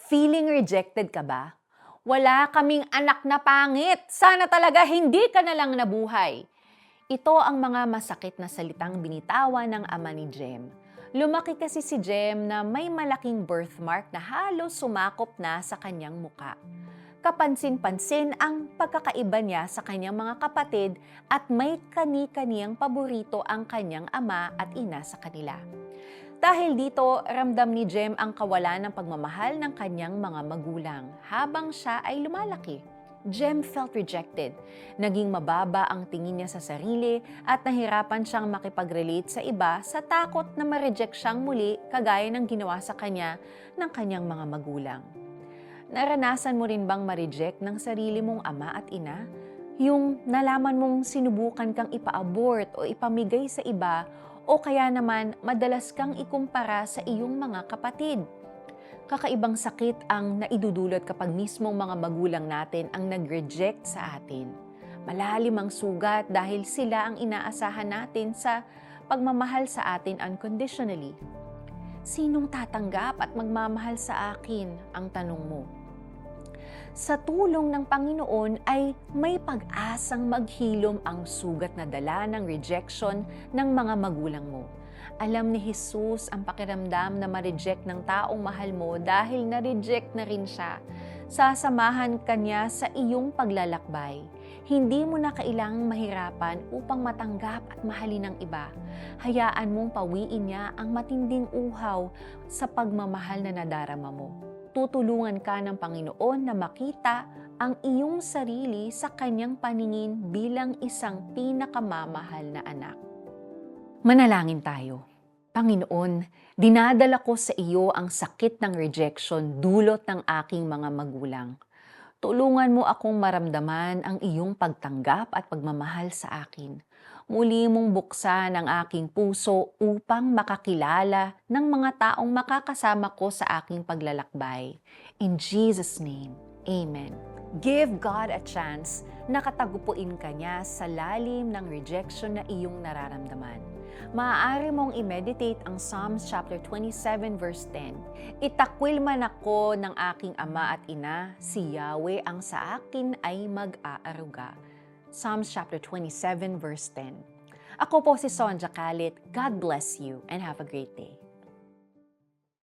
Feeling rejected ka ba? Wala kaming anak na pangit. Sana talaga hindi ka na lang nabuhay. Ito ang mga masakit na salitang binitawan ng ama ni Jem. Lumaki kasi si Jem na may malaking birthmark na halos sumakop na sa kanyang muka. Kapansin-pansin ang pagkakaiba niya sa kanyang mga kapatid at may kani-kaniyang paborito ang kanyang ama at ina sa kanila. Dahil dito, ramdam ni Jem ang kawalan ng pagmamahal ng kanyang mga magulang habang siya ay lumalaki. Jem felt rejected. Naging mababa ang tingin niya sa sarili at nahirapan siyang makipag-relate sa iba sa takot na ma-reject siyang muli kagaya ng ginawa sa kanya ng kanyang mga magulang. Naranasan mo rin bang ma-reject ng sarili mong ama at ina? Yung nalaman mong sinubukan kang ipa-abort o ipamigay sa iba o kaya naman madalas kang ikumpara sa iyong mga kapatid. Kakaibang sakit ang naidudulot kapag mismong mga magulang natin ang nag-reject sa atin. Malalim ang sugat dahil sila ang inaasahan natin sa pagmamahal sa atin unconditionally. Sinong tatanggap at magmamahal sa akin, ang tanong mo. Sa tulong ng Panginoon ay may pag-asang maghilom ang sugat na dala ng rejection ng mga magulang mo. Alam ni Jesus ang pakiramdam na ma-reject ng taong mahal mo dahil na-reject na rin siya. Sasamahan ka niya sa iyong paglalakbay. Hindi mo na kailangang mahirapan upang matanggap at mahalin ng iba. Hayaan mong pawiin niya ang matinding uhaw sa pagmamahal na nadarama mo. Tutulungan ka ng Panginoon na makita ang iyong sarili sa kanyang paningin bilang isang pinakamamahal na anak. Manalangin tayo. Panginoon, dinadala ko sa iyo ang sakit ng rejection dulot ng aking mga magulang. Tulungan mo akong maramdaman ang iyong pagtanggap at pagmamahal sa akin. Muli mong buksan ang aking puso upang makakilala ng mga taong makakasama ko sa aking paglalakbay. In Jesus' name, Amen. Give God a chance na katagupuin ka niya sa lalim ng rejection na iyong nararamdaman. Maaari mong i-meditate ang Psalms chapter 27 verse 10. Itakwil man ako ng aking ama at ina, si Yahweh ang sa akin ay mag-aaruga. Psalms chapter 27 verse 10. Ako po si Sonja Kalit. God bless you and have a great day.